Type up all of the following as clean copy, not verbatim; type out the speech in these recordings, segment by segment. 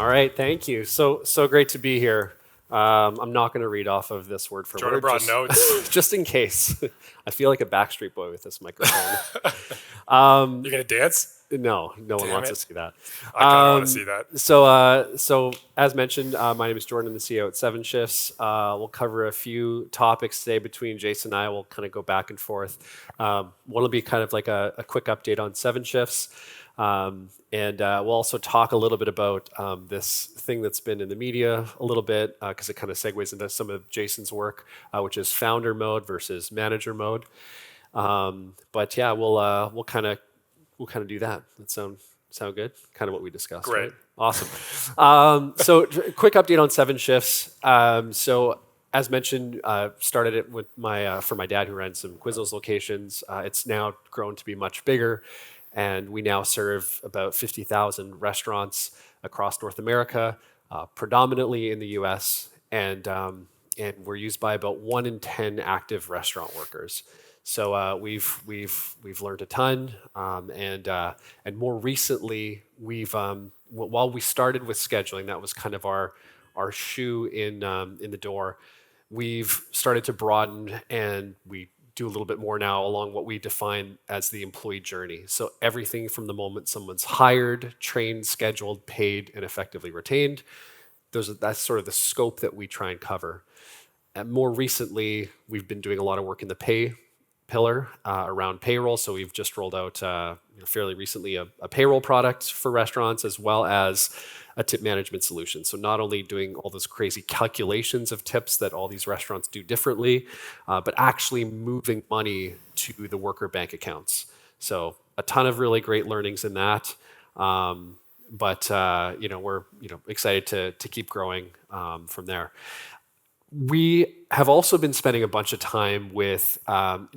All right, thank you. So great to be here. I'm not going to read off of this word for Jordan word, brought notes. just in case. I feel like a Backstreet Boy with this microphone. You gonna dance? No, no one Damn wants it. to see that. I kind of want to see that. So as mentioned, my name is Jordan. I'm the CEO at Seven Shifts. We'll cover a few topics today between Jason and I. We'll kind of go back and forth. One will be kind of like a quick update on Seven Shifts. And we'll also talk a little bit about this thing that's been in the media a little bit because it kind of segues into some of Jason's work, which is founder mode versus manager mode. But yeah, we'll kind of do that. That sound good? Kind of what we discussed. Great. Right? Awesome. So quick update on Seven Shifts. So as mentioned, started it with for my dad who ran some Quiznos locations. It's now grown to be much bigger, and we now serve about 50,000 restaurants across North America, predominantly in the U.S. And we're used by about 1 in 10 active restaurant workers. So we've learned a ton, and more recently while we started with scheduling, that was kind of our shoe in the door. We've started to broaden, and we do a little bit more now along what we define as the employee journey. So everything from the moment someone's hired, trained, scheduled, paid, and effectively retained. That's sort of the scope that we try and cover. And more recently, we've been doing a lot of work in the pay pillar around payroll. So we've just rolled out fairly recently a payroll product for restaurants, as well as a tip management solution. So not only doing all those crazy calculations of tips that all these restaurants do differently, but actually moving money to the worker bank accounts. So a ton of really great learnings in that. But we're excited to keep growing from there. We have also been spending a bunch of time with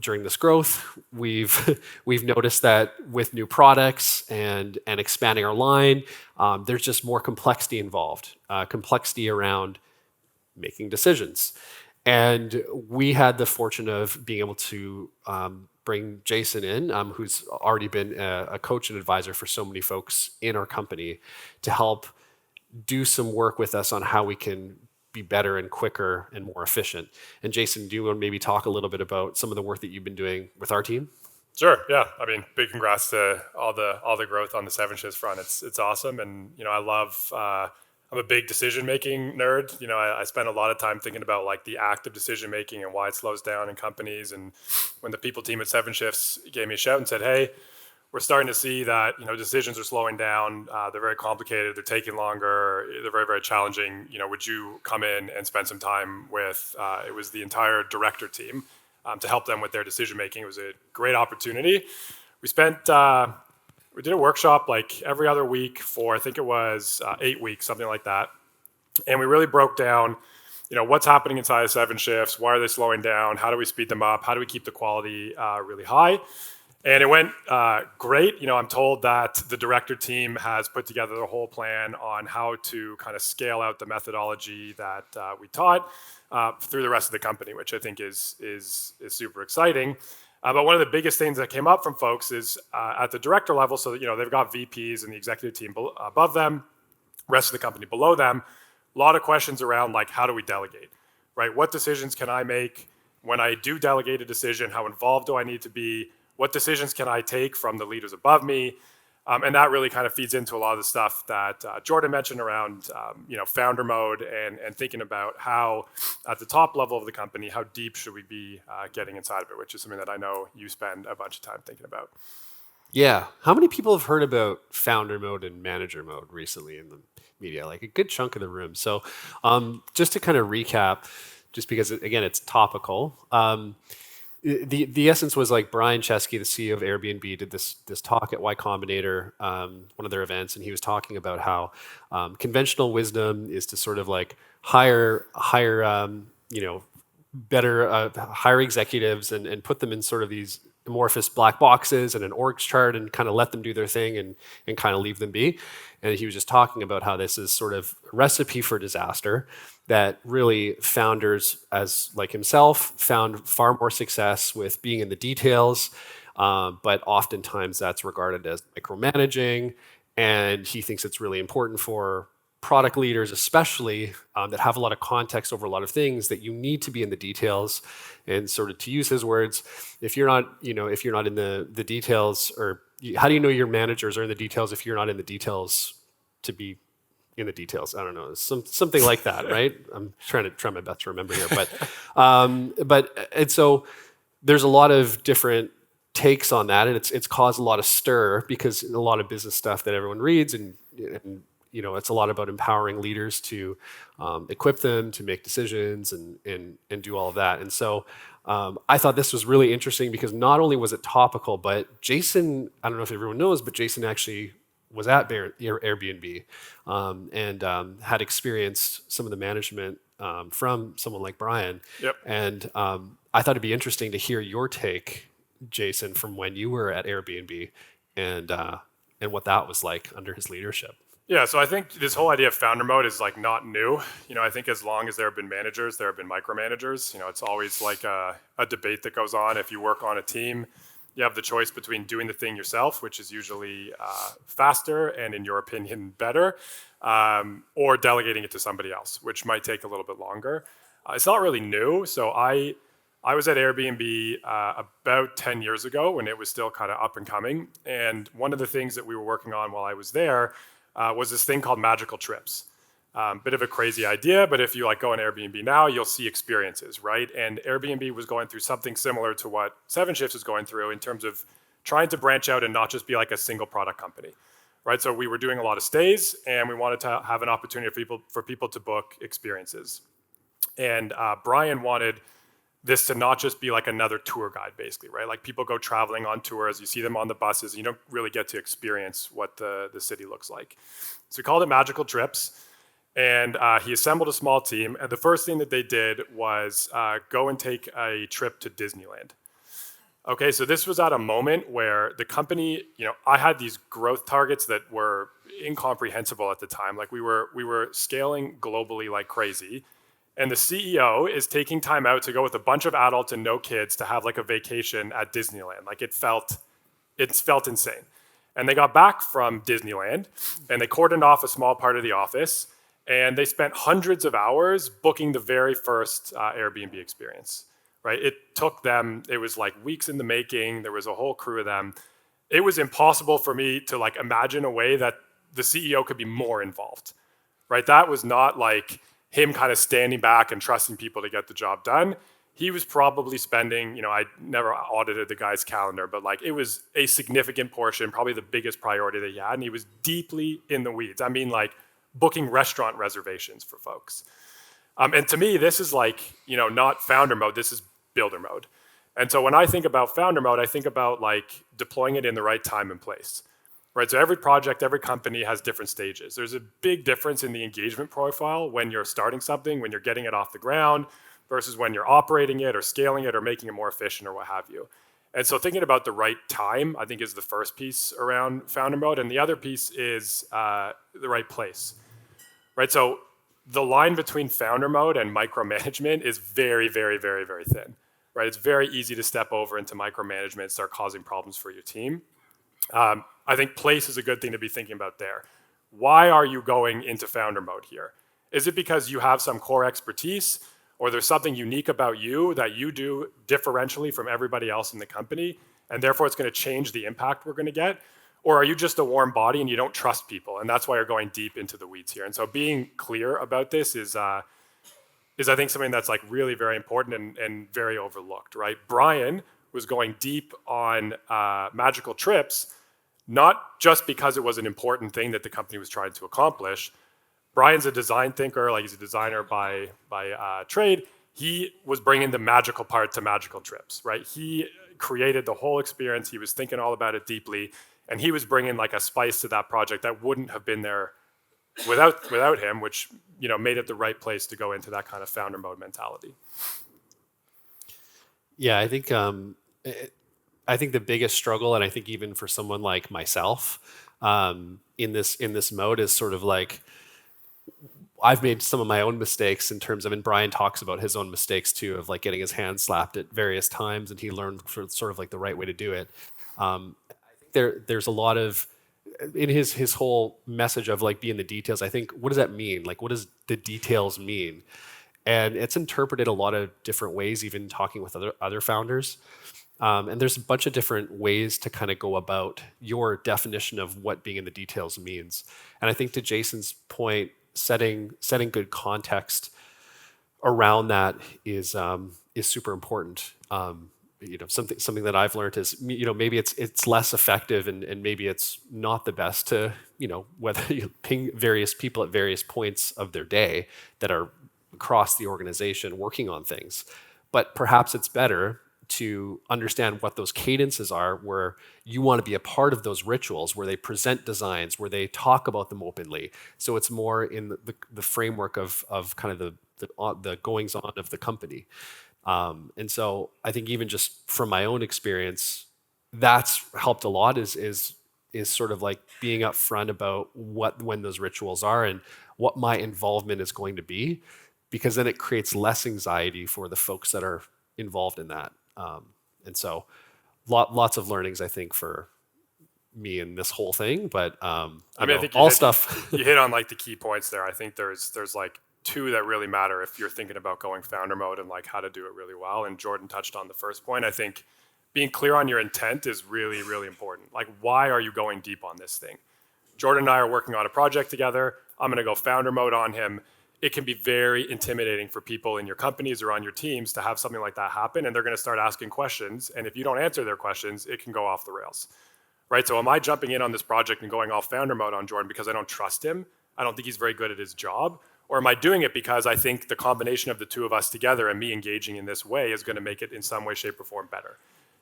during this growth. We've noticed that with new products and expanding our line, there's just more complexity involved. Complexity around making decisions, and we had the fortune of being able to bring Jason in, who's already been a coach and advisor for so many folks in our company, to help do some work with us on how we can be better and quicker and more efficient. And Jason, do you want to maybe talk a little bit about some of the work that you've been doing with our team? Sure. Yeah. I mean, big congrats to all the growth on the Seven Shifts front. It's awesome, and I love. I'm a big decision making nerd. I spend a lot of time thinking about like the act of decision making and why it slows down in companies. And when the people team at Seven Shifts gave me a shout and said, "Hey, we're starting to see that decisions are slowing down. They're very complicated. They're taking longer. They're very, very challenging. Would you come in and spend some time with?" It was the entire director team to help them with their decision making. It was a great opportunity. We did a workshop like every other week for I think it was 8 weeks, something like that, and we really broke down. What's happening inside of Seven Shifts? Why are they slowing down? How do we speed them up? How do we keep the quality really high? And it went great. I'm told that the director team has put together a whole plan on how to kind of scale out the methodology that we taught through the rest of the company, which I think is super exciting. But one of the biggest things that came up from folks is at the director level. So they've got VPs and the executive team above them, rest of the company below them. A lot of questions around like, how do we delegate, right? What decisions can I make when I do delegate a decision? How involved do I need to be? What decisions can I take from the leaders above me? And that really kind of feeds into a lot of the stuff that Jordan mentioned around, founder mode and thinking about how, at the top level of the company, how deep should we be getting inside of it, which is something that I know you spend a bunch of time thinking about. Yeah. How many people have heard about founder mode and manager mode recently in the media? Like a good chunk of the room. So just to kind of recap, just because, again, it's topical, the essence was like Brian Chesky, the CEO of Airbnb, did this talk at Y Combinator, one of their events, and he was talking about how conventional wisdom is to sort of like hire better hire executives and put them in sort of these amorphous black boxes and an org chart and kind of let them do their thing and kind of leave them be. And he was just talking about how this is sort of a recipe for disaster, that really founders, as like himself, found far more success with being in the details, but oftentimes that's regarded as micromanaging, and he thinks it's really important for product leaders especially, that have a lot of context over a lot of things, that you need to be in the details. And sort of to use his words, if you're not, if you're not in the details, or how do you know your managers are in the details if you're not in the details to be in the details? I don't know, something like that, right? I'm trying my best to remember here, and so there's a lot of different takes on that, and it's caused a lot of stir, because a lot of business stuff that everyone reads, and it's a lot about empowering leaders to equip them to make decisions and do all of that. And so I thought this was really interesting, because not only was it topical, but Jason, I don't know if everyone knows, but Jason actually was at Airbnb, and had experienced some of the management from someone like Brian. Yep. And I thought it'd be interesting to hear your take, Jason, from when you were at Airbnb, and what that was like under his leadership. Yeah, so I think this whole idea of founder mode is like not new. I think as long as there have been managers, there have been micromanagers. It's always like a debate that goes on. If you work on a team, you have the choice between doing the thing yourself, which is usually faster and, in your opinion, better, or delegating it to somebody else, which might take a little bit longer. It's not really new. So I was at Airbnb about 10 years ago, when it was still kind of up and coming. And one of the things that we were working on while I was there was this thing called magical trips. Bit of a crazy idea, but if you go on Airbnb now, you'll see experiences, right? And Airbnb was going through something similar to what 7 Shifts is going through, in terms of trying to branch out and not just be like a single product company, right? So we were doing a lot of stays, and we wanted to have an opportunity for people to book experiences. And Brian wanted this to not just be like another tour guide, basically, right? Like, people go traveling on tours, you see them on the buses, and you don't really get to experience what the city looks like. So we called it Magical Trips, and he assembled a small team. And the first thing that they did was go and take a trip to Disneyland. Okay, so this was at a moment where the company, I had these growth targets that were incomprehensible at the time. Like, we were scaling globally like crazy. And the CEO is taking time out to go with a bunch of adults and no kids to have like a vacation at Disneyland. Like, it felt insane. And they got back from Disneyland, and they cordoned off a small part of the office, and they spent hundreds of hours booking the very first Airbnb experience, right? It took them, it was like weeks in the making. There was a whole crew of them. It was impossible for me to like imagine a way that the CEO could be more involved, right? That was not like him kind of standing back and trusting people to get the job done. He was probably spending, I never audited the guy's calendar, but like, it was a significant portion, probably the biggest priority that he had. And he was deeply in the weeds. I mean, like, booking restaurant reservations for folks. And to me, this is like, not founder mode, this is builder mode. And so when I think about founder mode, I think about like deploying it in the right time and place. Right, so every project, every company has different stages. There's a big difference in the engagement profile when you're starting something, when you're getting it off the ground, versus when you're operating it or scaling it or making it more efficient or what have you. And so thinking about the right time, I think, is the first piece around founder mode. And the other piece is the right place. Right, so the line between founder mode and micromanagement is very, very, very, very thin. Right, it's very easy to step over into micromanagement and start causing problems for your team. I think place is a good thing to be thinking about there. Why are you going into founder mode here? Is it because you have some core expertise, or there's something unique about you that you do differentially from everybody else in the company, and therefore it's going to change the impact we're going to get? Or are you just a warm body and you don't trust people, and that's why you're going deep into the weeds here? And so being clear about this is I think something that's like really very important and very overlooked, right? Brian was going deep on magical trips, not just because it was an important thing that the company was trying to accomplish. Brian's a design thinker, like, he's a designer by trade. He was bringing the magical part to magical trips, right? He created the whole experience. He was thinking all about it deeply, and he was bringing like a spice to that project that wouldn't have been there without him, which made it the right place to go into that kind of founder mode mentality. Yeah, I think the biggest struggle, and I think even for someone like myself, in this mode, is sort of like, I've made some of my own mistakes in terms of, and Brian talks about his own mistakes too, of like getting his hand slapped at various times, and he learned sort of like the right way to do it. I think there's a lot of in his whole message of like be in the details, I think, what does that mean? Like, what does the details mean? And it's interpreted a lot of different ways, even talking with other founders. And there's a bunch of different ways to kind of go about your definition of what being in the details means. And I think to Jason's point, setting good context around that is super important. Something that I've learned is, maybe it's less effective and maybe it's not the best to, whether you ping various people at various points of their day that are across the organization working on things. But perhaps it's better to understand what those cadences are, where you want to be a part of those rituals, where they present designs, where they talk about them openly. So it's more in the framework of kind of the goings on of the company. And so I think even just from my own experience, that's helped a lot is sort of like being upfront about when those rituals are and what my involvement is going to be, because then it creates less anxiety for the folks that are involved in that. And so lots of learnings, I think, for me in this whole thing, but I think you hit on like the key points there. I think there's like two that really matter if you're thinking about going founder mode and like how to do it really well. And Jordan touched on the first point. I think being clear on your intent is really, really important. Like, why are you going deep on this thing? Jordan and I are working on a project together. I'm going to go founder mode on him. It can be very intimidating for people in your companies or on your teams to have something like that happen, and they're going to start asking questions. And if you don't answer their questions, it can go off the rails, right? So am I jumping in on this project and going off founder mode on Jordan because I don't trust him? I don't think he's very good at his job. Or am I doing it because I think the combination of the two of us together and me engaging in this way is going to make it in some way, shape, or form better?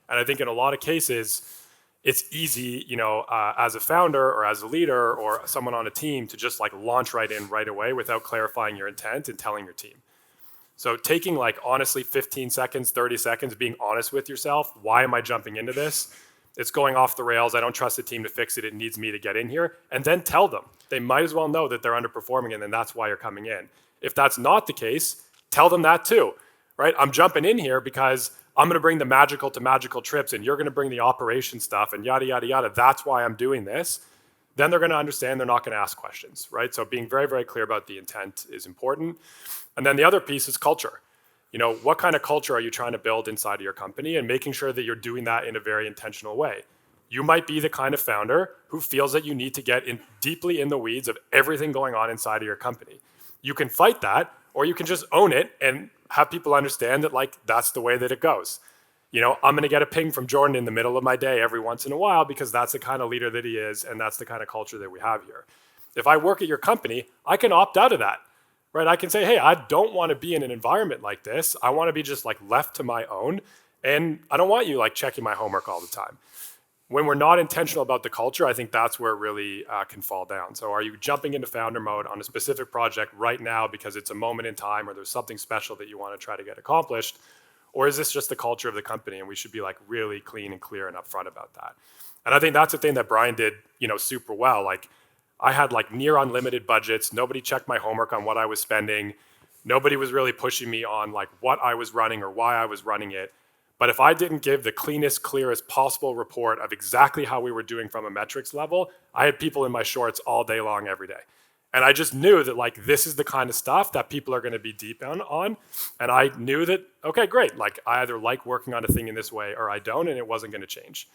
And I think in a lot of cases, it's easy, as a founder or as a leader or someone on a team to just like launch right in right away without clarifying your intent and telling your team. So taking like honestly 15 seconds, 30 seconds, being honest with yourself. Why am I jumping into this? It's going off the rails. I don't trust the team to fix it. It needs me to get in here. And then tell them. They might as well know that they're underperforming and then that's why you're coming in. If that's not the case, tell them that too, right? I'm jumping in here because I'm going to bring the magical to magical trips and you're going to bring the operation stuff and yada, yada, yada. That's why I'm doing this. Then they're going to understand. They're not going to ask questions, right? So being very, very clear about the intent is important. And then the other piece is culture. What kind of culture are you trying to build inside of your company and making sure that you're doing that in a very intentional way? You might be the kind of founder who feels that you need to get in deeply in the weeds of everything going on inside of your company. You can fight that, or you can just own it and have people understand that like that's the way that it goes. I'm going to get a ping from Jordan in the middle of my day every once in a while because that's the kind of leader that he is and that's the kind of culture that we have here. If I work at your company, I can opt out of that, right? I can say, hey, I don't want to be in an environment like this. I want to be just like left to my own, and I don't want you like checking my homework all the time. When we're not intentional about the culture, I think that's where it really can fall down. So are you jumping into founder mode on a specific project right now because it's a moment in time or there's something special that you want to try to get accomplished? Or is this just the culture of the company and we should be like really clean and clear and upfront about that? And I think that's the thing that Brian did, super well. Like I had like near unlimited budgets. Nobody checked my homework on what I was spending. Nobody was really pushing me on like what I was running or why I was running it. But if I didn't give the cleanest, clearest possible report of exactly how we were doing from a metrics level, I had people in my shorts all day long, every day. And I just knew that like this is the kind of stuff that people are going to be deep on. And I knew that, okay, great. Like I either like working on a thing in this way or I don't, and it wasn't going to change.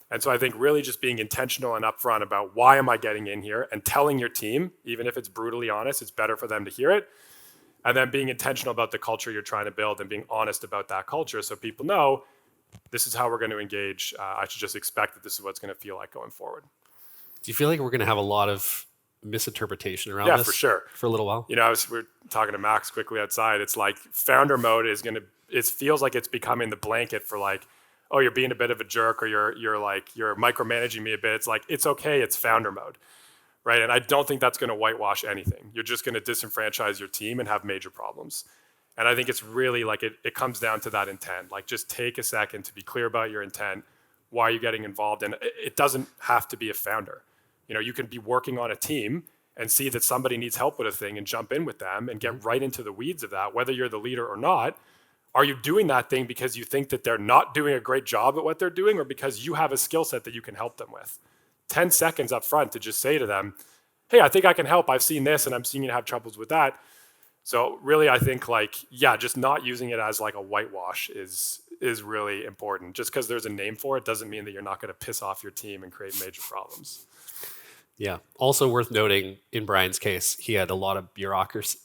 And so I think really just being intentional and upfront about why am I getting in here and telling your team, even if it's brutally honest, it's better for them to hear it. And then being intentional about the culture you're trying to build and being honest about that culture so people know this is how we're going to engage. I should just expect that this is what's going to feel like going forward. Do you feel like we're going to have a lot of misinterpretation around this? Yeah, for sure. For a little while? We're talking to Max quickly outside. It's like founder mode it feels like it's becoming the blanket for like, oh, you're being a bit of a jerk or you're micromanaging me a bit. It's like, it's okay. It's founder mode. Right? And I don't think that's going to whitewash anything. You're just going to disenfranchise your team and have major problems. And I think it's really like it comes down to that intent. Like just take a second to be clear about your intent. Why are you getting involved? And it doesn't have to be a founder. You can be working on a team and see that somebody needs help with a thing and jump in with them and get right into the weeds of that, whether you're the leader or not. Are you doing that thing because you think that they're not doing a great job at what they're doing or because you have a skill set that you can help them with? 10 seconds up front to just say to them, hey, I think I can help. I've seen this and I'm seeing you have troubles with that. So really, I think just not using it as like a whitewash is really important. Just because there's a name for it doesn't mean that you're not going to piss off your team and create major problems. Yeah. Also worth noting, in Brian's case, he had a lot of bureaucracy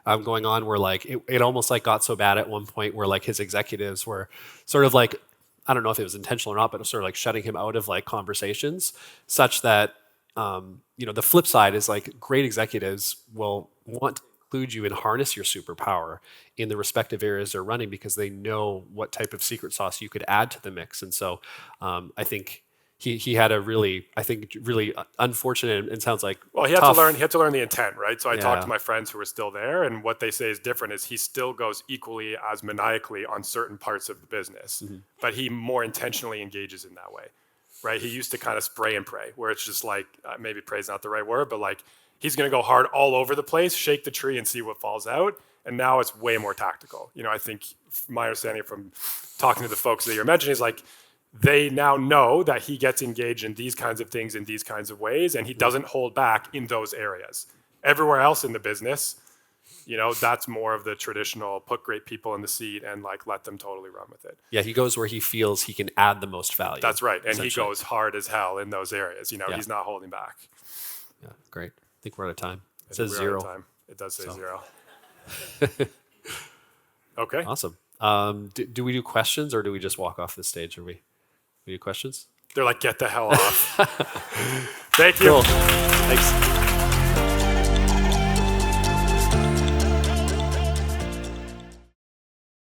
going on, where like it almost like got so bad at one point where like his executives were sort of like, I don't know if it was intentional or not, but it was sort of like shutting him out of like conversations, such that the flip side is like great executives will want to include you and harness your superpower in the respective areas they're running because they know what type of secret sauce you could add to the mix. And so I think he had a really unfortunate and sounds like he had to learn the intent, right? So I talked to my friends who are still there, and what they say is different is he still goes equally as maniacally on certain parts of the business, but he more intentionally engages in that way, right? He used to kind of spray and pray, where it's just like, maybe pray is not the right word, but like he's going to go hard all over the place, shake the tree and see what falls out. And now it's way more tactical. I think my understanding from talking to the folks that you're mentioning is like, they now know that he gets engaged in these kinds of things in these kinds of ways, and he doesn't hold back in those areas. Everywhere else in the business, that's more of the traditional put great people in the seat and like let them totally run with it. Yeah, he goes where he feels he can add the most value. That's right. And he goes hard as hell in those areas. He's not holding back. Yeah, great. I think we're out of time. It says 0. It does say 0. Okay. Awesome. Do we do questions or do we just walk off the stage? We do questions? They're like, get the hell off. Thank you. Cool. Thanks.